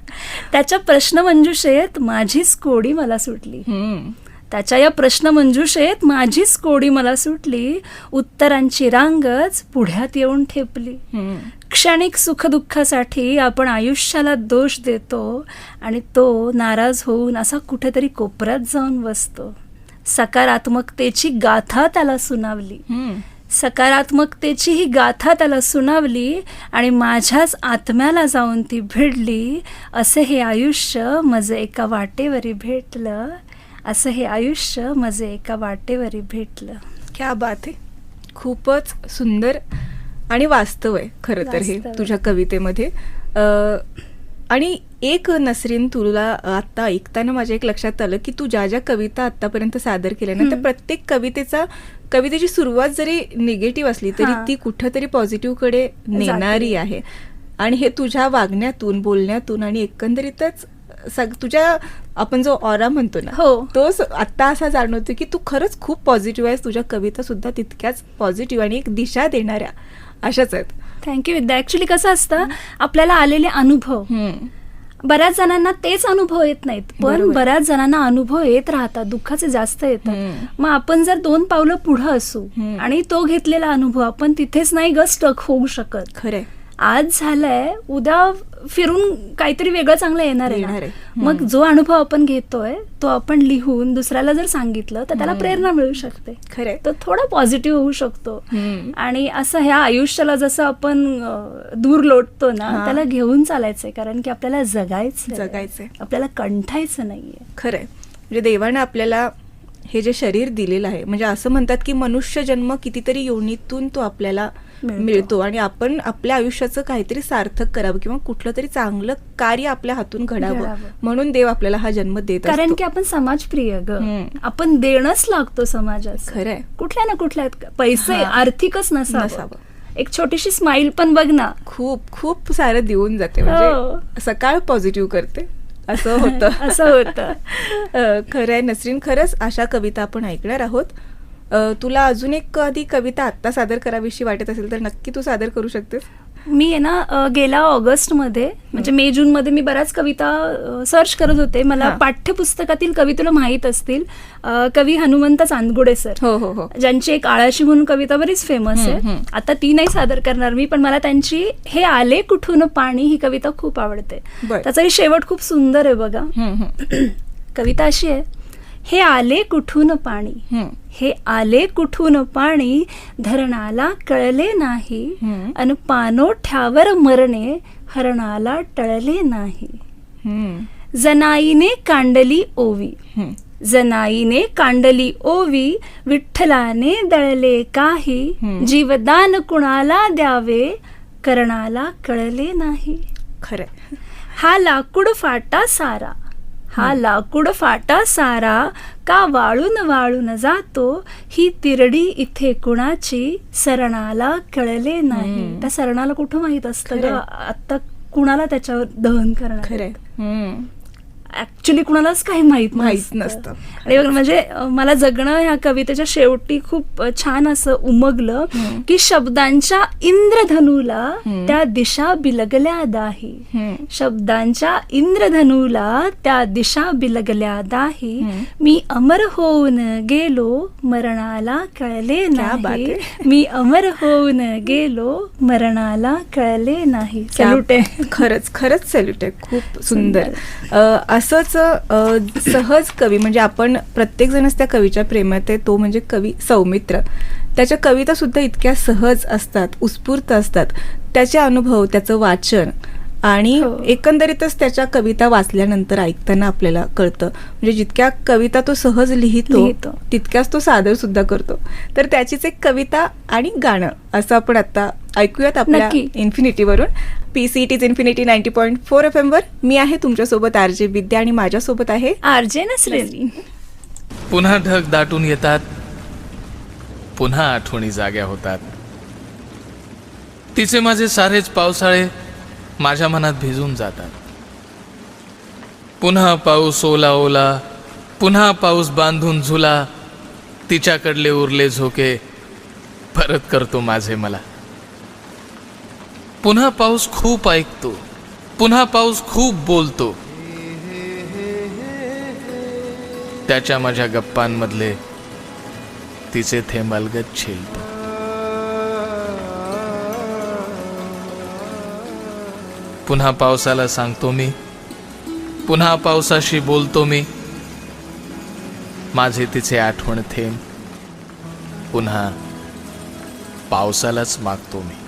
त्याच्या प्रश्नमंजुषेत माझीच कोडी मला सुटली. हम्म. त्याच्या या प्रश्नमंजुषेत माझीच कोडी मला सुटली. उत्तरांची रांगच पुढ्यात येऊन ठेपली. हम्म. क्षणिक सुखदुःखासाठी आपण आयुष्याला दोष देतो आणि तो नाराज होऊन असा कुठेतरी कोपऱ्यात जाऊन बसतो. सकारात्मकतेची गाथा त्याला सुनावली. हम्म. सकारात्मकतेची ही गाथा त्याला सुनावली आणि माझ्याच आत्म्याला जाऊन ती भिडली. असे हे आयुष्य मजे एका वाटेवरी भेटलं. असं हे आयुष्य मजे एका वाटेवरी भेटलं. क्या बात आहे. खूपच सुंदर आणि वास्तव आहे खरं तर हे वास्तव. तुझ्या कवितेमध्ये. आणि एक नसरीन, तुला आत्ता ऐकताना माझ्या एक लक्षात आलं की तू ज्या ज्या कविता आत्तापर्यंत सादर केल्या ना, त्या प्रत्येक कवितेची सुरुवात जरी निगेटिव्ह असली तरी हा. ती कुठंतरी पॉझिटिव्ह कडे नेणारी आहे. आणि हे तुझ्या वागण्यातून, बोलण्यातून आणि एकंदरीतच तुझ्या आपण जो ऑरा म्हणतो ना, हो. तो आत्ता असा जाणवतो की तू खरंच खूप पॉझिटिव्ह आहेस. तुझ्या कविता सुद्धा तितक्याच पॉझिटिव्ह आणि एक दिशा देणाऱ्या अशाच आहेत. थँक्यू विद्या. ऍक्च्युली कसं असतं, आपल्याला आलेले अनुभव हम्म. बऱ्याच जणांना तेच अनुभव येत नाहीत, पण बरोबर. बऱ्याच जणांना अनुभव येत राहतात, दुःखाचे जास्त येतात. हम्म. मग आपण जर 2 पावलं पुढं असू हम्म. आणि तो घेतलेला अनुभव आपण तिथेच नाही ग स्टक होऊ शकत. खरंय. आज झालंय, उद्या फिरून काहीतरी वेगळं चांगलं येणार आहे येणार ना. आहे. मग जो अनुभव आपण घेतोय तो आपण लिहून दुसऱ्याला जर सांगितलं तर त्याला प्रेरणा मिळू शकते. खरंय. तो थोडा पॉझिटिव्ह होऊ शकतो. हम्म. आणि असं ह्या आयुष्याला जसं आपण दूर लोटतो ना, हा. त्याला घेऊन चालायचंय, कारण की आपल्याला जगायचंय. आपल्याला कंठायचं नाहीये. खरंय. म्हणजे देवाने आपल्याला हे जे शरीर दिलेलं आहे, म्हणजे असं म्हणतात की मनुष्य जन्म कितीतरी योनीतून तो आपल्याला मिळतो आणि आपण आपल्या आयुष्याचं काहीतरी सार्थक करावं किंवा कुठलं तरी चांगलं कार्य आपल्या हातून घडावं म्हणून देव आपल्याला हा जन्म देत कारण असतो. की आपण समाजप्रिय ग, हम्म. आपण देणंच लागतो समाजात. खरंय. कुठल्या ना कुठल्या पैसे हा. आर्थिकच नसावं. नसावं. एक छोटीशी स्माइल पण बघ ना, खूप खूप सारं देऊन जाते. हो. म्हणजे सकाळ पॉझिटिव्ह करते असं होतं. असं होतं. खरंय नसरीन, खरंच अशा कविता आपण ऐकणार आहोत. तुला अजून एक कधी कविता आत्ता सादर करावीशी वाटत असेल तर नक्की तू सादर करू शकतेस. मी आहे ना गेल्या ऑगस्टमध्ये म्हणजे मे जून मध्ये मी बऱ्याच कविता सर्च करत होते. मला हा. पाठ्यपुस्तकातील कवी तुला माहीत असतील, कवी हनुमंत चांदगुडे सर, हो हो हो. ज्यांची एक आळाशी म्हणून कविता बरीच फेमस आहे. आता ती नाही सादर करणार मी, पण मला त्यांची हे आले कुठून पाणी ही कविता खूप आवडते. बर. त्याचाही शेवट खूप सुंदर आहे बघा. कविता अशी आहे, हे आले कुठून पाणी, हे आले कुठून पाणी, धरणाला कळले नाही, अन पाणोठ्यावर मरणे हरणाला टळले नाही. जनाईने कांडली ओवी, जनाईने कांडली ओवी, विठ्ठलाने दळले काही, जीवदान कुणाला द्यावे करणाला कळले नाही. खरंय. हा लाकूड फाटा सारा, हा लाकूड फाटा सारा, का वाळून वाळून जातो, ही तिरडी इथे कुणाची, सरणाला कळले नाही. त्या सरणाला कुठं माहित असतं ग, आता कुणाला त्याच्यावर दहन करणार. खरंय. ऍक्च्युली कुणालाच काही माहित नसतं. आणि बघ, म्हणजे मला जगणं ह्या कवितेच्या शेवटी खूप छान असं उमगलं की शब्दांच्या इंद्रधनुला त्या दिशा बिलगल्या दाही, शब्दांच्या इंद्रधनुला त्या दिशा बिलगल्या दाही, मी अमर होऊन गेलो मरणाला कळले नाही, मी अमर होऊन गेलो मरणाला कळले नाही. सॅल्यूट आहे. खरंच सॅल्यूट आहे. खूप सुंदर. असंच सहज कवी, म्हणजे आपण प्रत्येक जणच त्या कवीच्या प्रेमात आहे. तो म्हणजे कवी सौमित्र. त्याच्या कविता सुद्धा इतक्या सहज असतात, उत्स्फूर्त असतात. त्याचे अनुभव, त्याचं वाचन आणि एकंदरीतच त्याच्या कविता वाचल्यानंतर ऐकताना आपल्याला कळतं, म्हणजे जितक्या कविता तो सहज लिहितो तितक्याच तो सादर सुद्धा करतो. तर त्याचीच एक कविता आणि गाणं असं आपण आता ऐकूयात आपल्या इन्फिनिटीवरून. PCT's इन्फिनिटी 90.4 FM वर मी आहे तुमच्यासोबत RJ विद्या आणि माझ्यासोबत आहे RJ नसरीन. पुन्हा ढग दाटून येतात, पुन्हा आठवणी जाग्या होतात. तिचे माझे सारेच पावसाळे माझ्या मनात भिजून जातात. पुन्हा पाऊस ओला ओला, पुन्हा पाऊस बांधून झुला. तिच्याकडले उरले झोके परत करतो माझे मला. पुन्हा पाऊस खूप ऐकतो, पुन्हा पाऊस खूप बोलतो. त्याच्या माझ्या गप्पांमधले तिचे थेंब अलगद झेलतो. पुन्हा पावसाला सांगतो मी, पुन्हा पावसाशी बोलतो मी. माझे तिचे आठवण थेंब पुन्हा पावसालाच मागतो मी.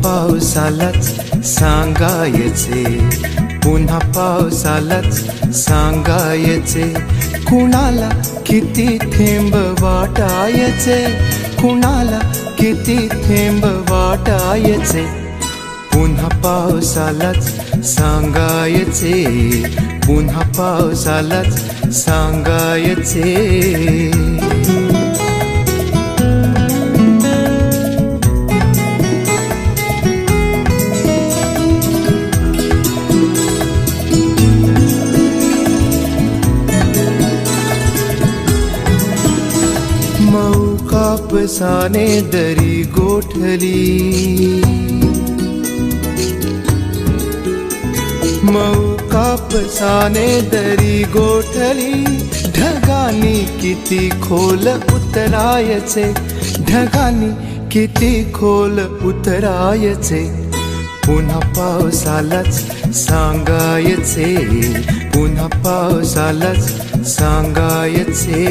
पावसालाच सांगायचे, पुन्हा पावसालाच सांगायचे. कुणाला किती थेंब वाटायचे, कुणाला किती थेंब वाटायचे. पुन्हा पावसालाच सांगायचे, पुन्हा पावसालाच सांगायचे. कापसाने दरी गोठली, मऊ कापसाने दरी गोठली. ढगांनी किती खोल उतरायचे, ढगांनी किती खोल उतरायचे. पुन्हा पावसालाच सांगायचे, पुन्हा पावसालाच सांगायचे.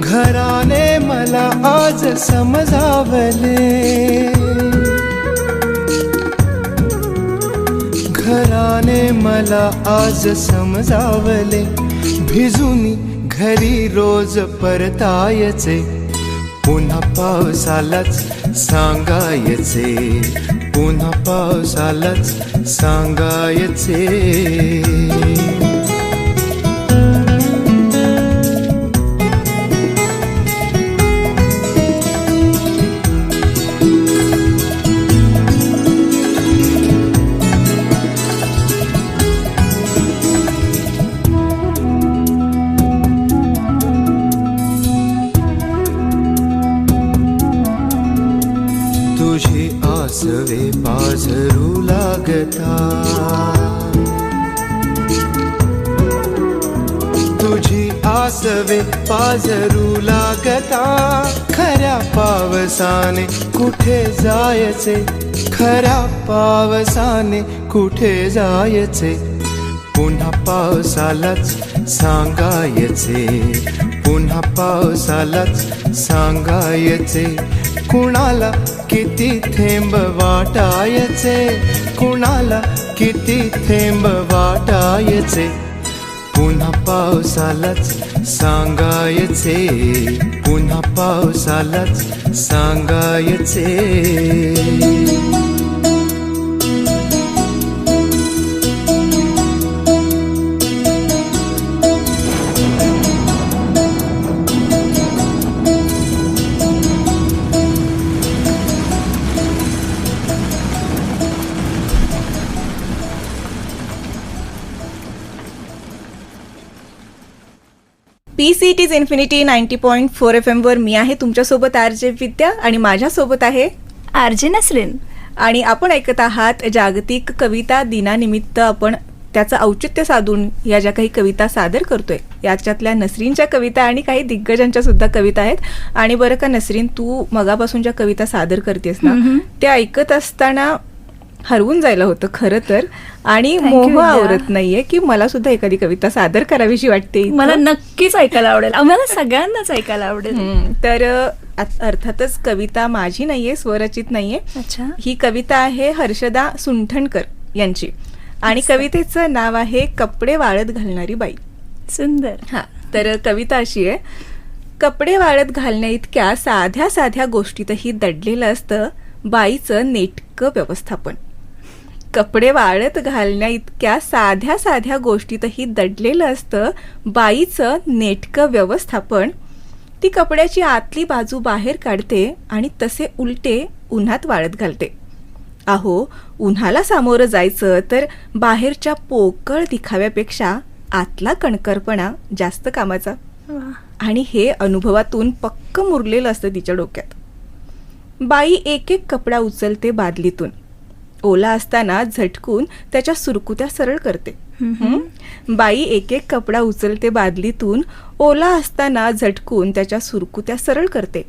घराने मला आज समजावले, घराने मला आज समजावले. भिजूनी घरी रोज परतायचे, पुन्हा पावसालाच सांगायचे, पुन्हा पावसालाच सांगायचे. आसवे पाझरू लागता, तुझी आसवे पाझरू लागता. खऱ्या पावसाने कुठे जायचे, खऱ्या पावसाने कुठे जायचे. पुन्हा पावसालाच सांगायचे, पुन्हा पावसालाच सांगायचे, कुणाला किती थेंब वाटायचे, कुणाला किती थेंब वाटायचे, पुन्हा पावसालाच सांगायचे, पुन्हा पावसालाच सांगायचे. PCT's इन्फिनिटी 90.4 FM वर मी आहे तुमच्यासोबत RJ विद्या आणि माझ्यासोबत आहे आरजे नसरीन. आणि आपण ऐकत आहात जागतिक कविता दिनानिमित्त आपण त्याचं औचित्य साधून या ज्या काही कविता सादर करतोय याच्यातल्या नसरीनच्या कविता आणि काही दिग्गजांच्या सुद्धा कविता आहेत. आणि बरं का नसरीन, तू मगापासून ज्या कविता सादर करतेस ना त्या ऐकत असताना हरवून जायला होतं खरं तर. आणि Thank you, मोह विद्या. आवरत नाहीये की मला सुद्धा एखादी कविता सादर करावीशी वाटते इथं. मला नक्कीच ऐकायला आवडेल, आम्हाला सगळ्यांनाच ऐकायला आवडेल. तर अर्थातच कविता माझी नाहीये, स्वरचित नाहीये. अच्छा. ही कविता आहे हर्षदा सुंठणकर यांची आणि कवितेचं नाव आहे कपडे वाळत घालणारी बाई. सुंदर. हा, तर कविता अशी आहे. कपडे वाळत घालण्या इतक्या साध्या साध्या गोष्टीतही दडलेलं असतं बाईचं नेटकं व्यवस्थापन. कपडे वाळत घालण्या इतक्या साध्या साध्या गोष्टीतही दडलेलं असतं बाईचं नेटकं व्यवस्थापन. ती कपड्याची आतली बाजू बाहेर काढते आणि तसे उलटे उन्हात वाळत घालते. अहो, उन्हाला सामोरं जायचं तर बाहेरच्या पोकळ दिखाव्यापेक्षा आतला कणकरपणा जास्त कामाचा. आणि हे अनुभवातून पक्क मुरलेलं असतं तिच्या डोक्यात. बाई एक एक कपडा उचलते बादलीतून, ओला असताना झटकून त्याच्या सुरकुत्या सरळ करते. बाई एक एक कपडा उचलते बादलीतून, ओला असताना झटकून त्याच्या सुरकुत्या सरळ करते.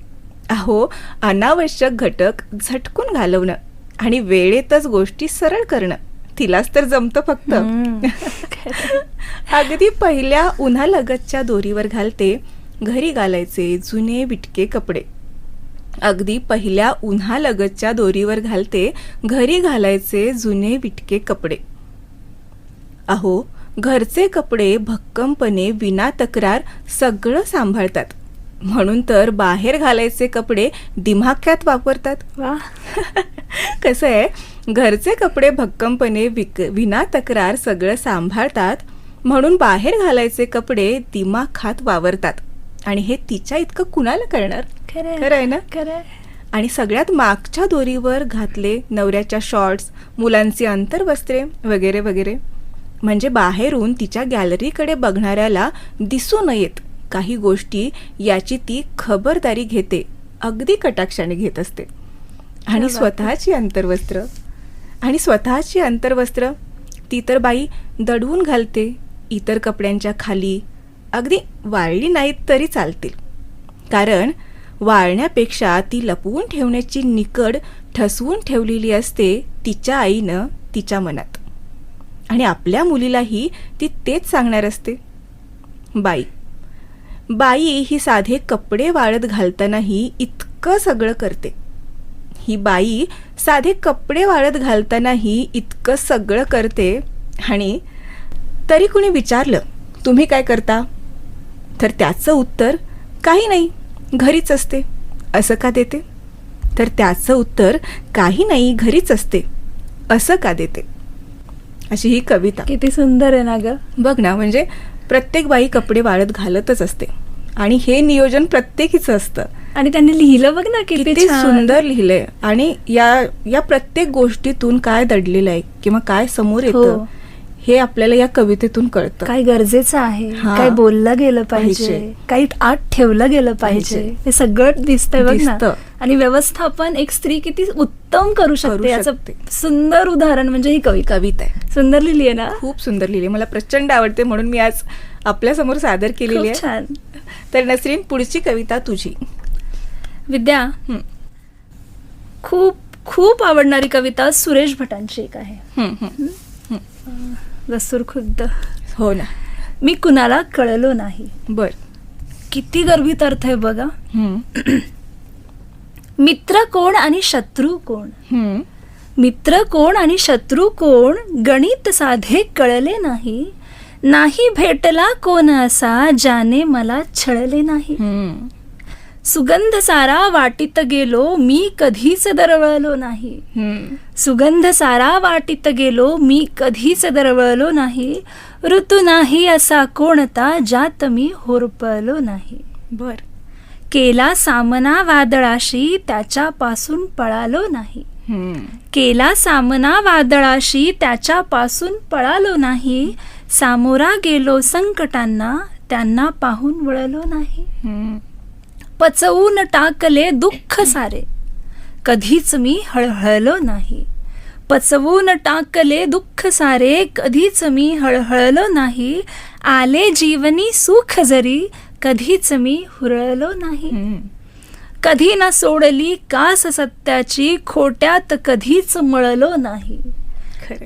अहो, अनावश्यक घटक झटकून घालवणं आणि वेळेतच गोष्टी सरळ करणं तिलाच तर जमतं फक्त. अगदी पहिल्या उन्हालगतच्या दोरीवर घालते घरी घालायचे जुने बिटके कपडे. अगदी पहिल्या उन्हालगतच्या दोरीवर घालते घरी घालायचे जुने बिटके कपडे. अहो, घरचे कपडे भक्कमपणे विना तक्रार सगळं सांभाळतात, म्हणून तर बाहेर घालायचे कपडे दिमाख्यात वापरतात. वा. कसं आहे, घरचे कपडे भक्कमपणे विना तक्रार सगळं सांभाळतात म्हणून बाहेर घालायचे कपडे दिमाखात वावरतात. आणि हे तिच्या इतकं कुणाला करणार. खरं आहे ना. खरं. आणि सगळ्यात मागच्या दोरीवर घातले नवऱ्याच्या शॉर्ट्स, मुलांची अंतर्वस्त्रे वगैरे वगैरे. म्हणजे बाहेरून तिच्या गॅलरीकडे बघणाऱ्याला दिसू नयेत काही गोष्टी याची ती खबरदारी घेते, अगदी कटाक्षाने घेत असते. आणि स्वतःची अंतर्वस्त्र ती तर बाई दडवून घालते इतर कपड्यांच्या खाली, अगदी वाळली नाहीत तरी चालतील. कारण वाळण्यापेक्षा ती लपवून ठेवण्याची निकड ठसवून ठेवलेली असते तिच्या आईनं तिच्या मनात. आणि आपल्या मुलीलाही ती तेच सांगणार असते. बाई ही साधे कपडे वाळत घालतानाही इतकं सगळं करते. ही बाई साधे कपडे वाळत घालतानाही इतकं सगळं करते. आणि तरी कुणी विचारलं तुम्ही काय करता, तर त्याचं उत्तर काही नाही, घरीच असते. असं का देते, तर त्याचं उत्तर काही नाही, घरीच असते. असं का देते. अशी ही कविता. किती सुंदर आहे ना ग. बघ ना, म्हणजे प्रत्येक बाई कपडे वाळत घालतच असते आणि हे नियोजन प्रत्येकीचं असतं. आणि त्यांनी लिहिलं बघ ना, किती सुंदर लिहिलंय. आणि या प्रत्येक गोष्टीतून काय दडलेलं आहे किंवा काय समोर येतं हे आपल्याला या कवितेतून कळतं. काय गरजेचं आहे, काय बोललं गेलं पाहिजे, काही आत ठेवलं गेलं पाहिजे, हे सगळं दिसतंय बघ ना. आणि व्यवस्थापन एक स्त्री किती उत्तम करू शकते याचं सुंदर उदाहरण म्हणजे ही कविता आहे. सुंदर लिहिली आहे ना. खूप सुंदर लिहिली, मला प्रचंड आवडते म्हणून मी आज आपल्या समोर सादर केलेली आहे. छान. तर नसरीन, पुढची कविता तुझी. विद्या, खूप खूप आवडणारी कविता सुरेश भटांची एक आहे. रसूर खुद्द. हो ना. मी कुणाला कळलो नाही. बर. किती गर्भित अर्थ आहे बघा. मित्र कोण आणि शत्रू कोण, मित्र कोण आणि शत्रू कोण गणित साधे कळले नाही, नाही भेटला कोण असा ज्याने मला छळले नाही. सुगंध सारा वाटीत गेलो मी कधीच दरवळलो नाही, सुगंध सारा वाटीत गेलो मी कधीच दरवळलो नाही, ऋतू नाही असा कोणता ज्यात मी होरपळलो नाही. बर. केला सामना वादळाशी त्याच्यापासून पळालो नाही, केला सामना वादळाशी त्याच्यापासून पळालो नाही, सामोरा गेलो संकटांना त्यांना पाहून वळलो नाही. पचवून टाकले दुःख सारे कधीच मी हळहळलो नाही, पचवून टाकले दुःख सारे कधीच मी हळहळलो नाही, आले जीवनी सुख जरी कधीच मी हुरळलो नाही. कधी ना सोडली कास सत्याची खोट्यात कधीच मळलो नाही,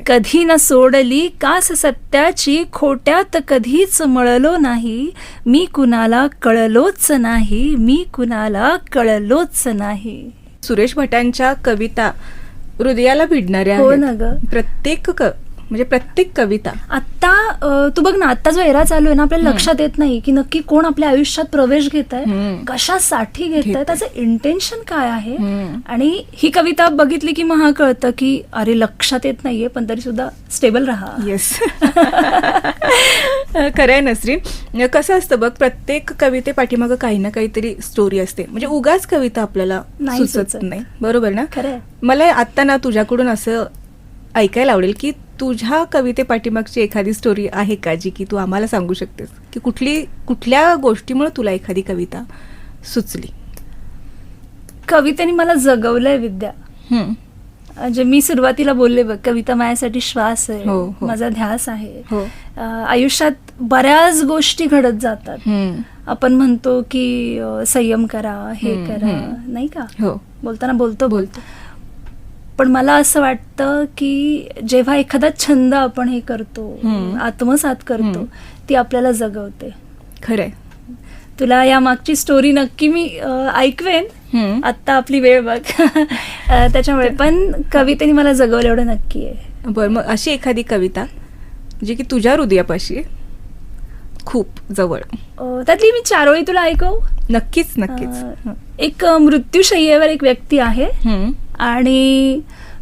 कधी न सोडली कास सत्याची खोट्यात कधीच मळलो नाही, मी कुणाला कळलोच नाही, मी कुणाला कळलोच नाही. सुरेश भटांच्या कविता हृदयाला भिडणाऱ्या हो आहेत. ना ग. म्हणजे प्रत्येक कविता. आता तू बघ ना, आता जो एरा चालू आहे ना, आपल्याला लक्षात येत नाही की नक्की कोण आपल्या आयुष्यात प्रवेश घेत आहे, कशासाठी घेत आहे, त्याचं इंटेन्शन काय आहे. आणि ही कविता बघितली की मग हा कळतं की अरे लक्षात येत नाहीये पण तरी सुद्धा स्टेबल राहा. येस. खरंय नसरीन. कसं असतं बघ, प्रत्येक कविते पाठीमागं काही ना काहीतरी स्टोरी असते. म्हणजे उगाच कविता आपल्याला नाही सुचत सुचत. नाही. बरोबर ना. खरंय. मला आता ना तुझ्याकडून असं ऐकायला आवडेल की तुझ्या कविते पाठीमागची एखादी स्टोरी आहे का जी की तू आम्हाला सांगू शकतेस, की कुठल्या गोष्टीमुळे तुला एखादी कविता सुचली. कवितेने मला जगवलंय विद्या. म्हणजे मी सुरुवातीला बोलले बघ, कविता माझ्यासाठी श्वास आहे, हो, हो. माझा ध्यास आहे. हो. आयुष्यात बऱ्याच गोष्टी घडत जातात. आपण म्हणतो की संयम करा, हे करा, नाही का, हो. बोलताना बोलतो. पण मला असं वाटतं की जेव्हा एखादा छंद आपण हे करतो, आत्मसात करतो, ती आपल्याला जगवते. खरंय. तुला या मागची स्टोरी नक्की मी ऐकवेन. आत्ता आपली वेळ बघ. त्याच्यामुळे पण कवितेने मला जगवलं एवढं नक्की आहे. बरं, मग अशी एखादी कविता जी की तुझ्या हृदयापाशी आहे, खूप जवळ. त्यातली मी 4 ओळी तुला ऐकव. नक्कीच नक्कीच. एक मृत्यूशय्येवर एक व्यक्ती आहे आणि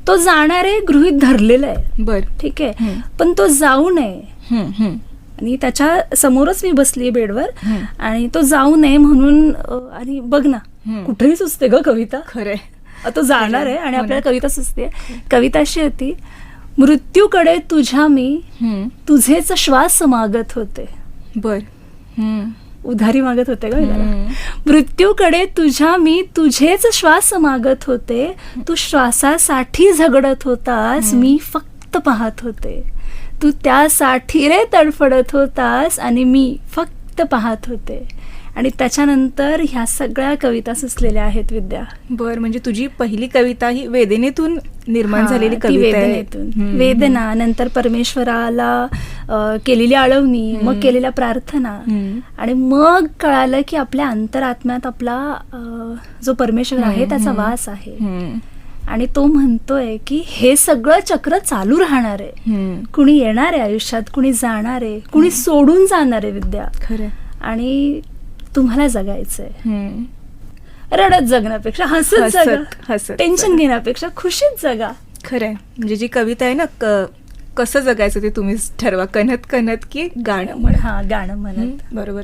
तो जाणारे गृहीत धरलेला आहे. बर. ठीक आहे. पण तो जाऊ नये आणि त्याच्या समोरच मी बसली बेडवर आणि तो जाऊ नये म्हणून. आणि बघ ना, कुठेही सुचते ग कविता. खरंय. तो जाणार आहे आणि आपल्याला कविता सुचते. कविता अशी होती, मृत्यूकडे तुझ्या मी तुझेच श्वास मागत होते. बर. उधारी मागत होते ग त्याला. मृत्यूकडे तुझ्या मी तुझेच श्वास मागत होते, तू श्वासासाठी झगडत होतास, मी फक्त पाहत होते. तू त्यासाठी रे तडफडत होतास आणि मी फक्त पाहत होते. आणि त्याच्यानंतर ह्या सगळ्या कविता सुचलेल्या आहेत विद्या. बर. म्हणजे तुझी पहिली कविता ही वेदनेतून निर्माण झालेली ती कविता आहे. वेदनेतून. वेदना, नंतर परमेश्वराला केलेली आळवणी, मग केलेल्या प्रार्थना, आणि मग कळालं की आपल्या अंतरात्म्यात आपला जो परमेश्वर आहे त्याचा वास आहे. आणि तो म्हणतोय की हे सगळं चक्र चालू राहणार आहे. कुणी येणार आहे आयुष्यात, कुणी जाणार आहे, कुणी सोडून जाणार आहे विद्या. खरं. आणि तुम्हाला जगायचंय. रडत जगण्यापेक्षा हसत जगा, टेन्शन घेण्यापेक्षा खुशीत जगा. खरंय. म्हणजे जी कविता आहे ना, कसं जगायचं ते तुम्हीच ठरवा, कणत कणत की गाणं म्हणत. हा, गाणं म्हणत. बरोबर.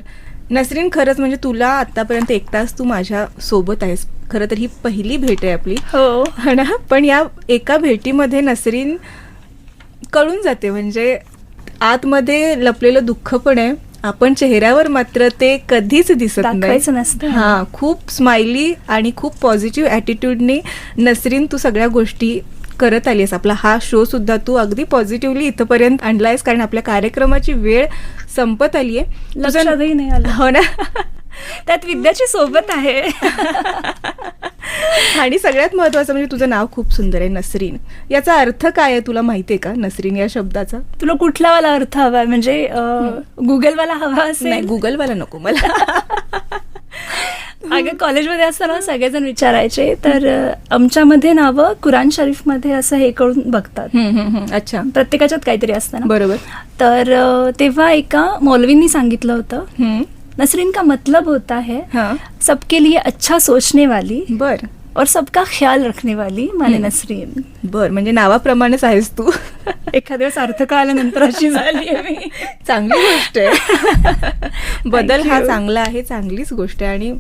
नसरीन, खरंच म्हणजे तुला आतापर्यंत 1 तास तू माझ्या सोबत आहेस. खरं तर ही पहिली भेट आहे आपली. हो ना. पण या एका भेटीमध्ये नसरीन कळून जाते, म्हणजे आतमध्ये लपलेलं दुःख पण आहे. आपण चेहऱ्यावर मात्र ते कधीच दिसत दाखवायचं नाही. नसतं. हा, खूप स्माइली आणि खूप पॉझिटिव्ह ॲटिट्यूडने नसरीन तू सगळ्या गोष्टी करत आलीस. आपला हा शो सुद्धा तू अगदी पॉझिटिव्हली इथपर्यंत आणलायस, कारण आपल्या कार्यक्रमाची वेळ संपत आली आहे. लक्षातही नाही आलं. हो ना. त्यात विद्याची सोबत आहे. आणि सगळ्यात महत्वाचं म्हणजे तुझं नाव खूप सुंदर आहे, नसरीन. याचा अर्थ काय आहे तुला माहिती आहे का, नसरीन या शब्दाचा? तुला कुठला वाला अर्थ हवाय, म्हणजे गुगलवाला हवा नाही, असेल? गुगलवाला नको मला. अगं कॉलेजमध्ये असताना सगळेजण विचारायचे, तर आमच्यामध्ये नावं कुराण शरीफमध्ये असं हे करून बघतात. अच्छा, प्रत्येकाच्यात काहीतरी असतं ना. बरोबर. तर तेव्हा एका मौलवींनी सांगितलं होतं, नसरीन का मतलब होता है हाँ. सबके लिए अच्छा सोचने वाली बर और सबका ख्याल रखने वाली माने नसरीन. बर, म्हणजे नावाप्रमाणेच आहेस तू. एखाद्या वेळेस अर्थ कळाल्यानंतर अशी झाली आहे मी. चांगली गोष्ट आहे. बदल Thank हा you. चांगला आहे, चांगलीच गोष्ट आहे.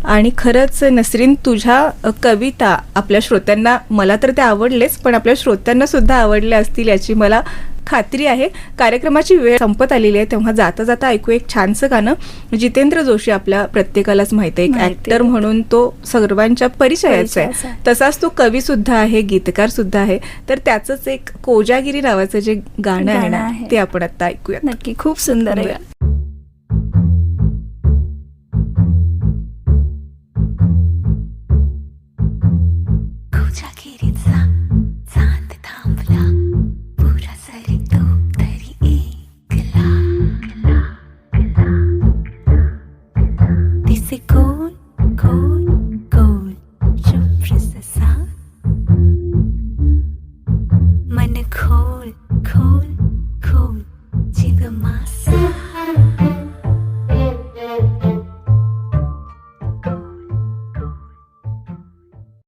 आणि खरंच नसरीन, तुझ्या कविता आपल्या श्रोत्यांना, मला तर त्या आवडलेच, पण आपल्या श्रोत्यांना सुद्धा आवडल्या असतील याची मला खात्री आहे. कार्यक्रमाची वेळ संपत आलेली आहे, तेव्हा जाता जाता ऐकू एक छानसं गाणं. जितेंद्र जोशी आपल्या प्रत्येकालाच माहिती आहे, एक माहिती ऍक्टर आहे. म्हणून तो सर्वांच्या परिचयाचा परिचयाचा आहे. आहे. तसाच तो कवी सुद्धा आहे, गीतकार सुद्धा आहे. तर त्याचंच एक कोजागिरी नावाचं जे गाणं आहे गाणं ना, आहे. ते आपण आता ऐकूया. नक्की, खूप सुंदर आहे.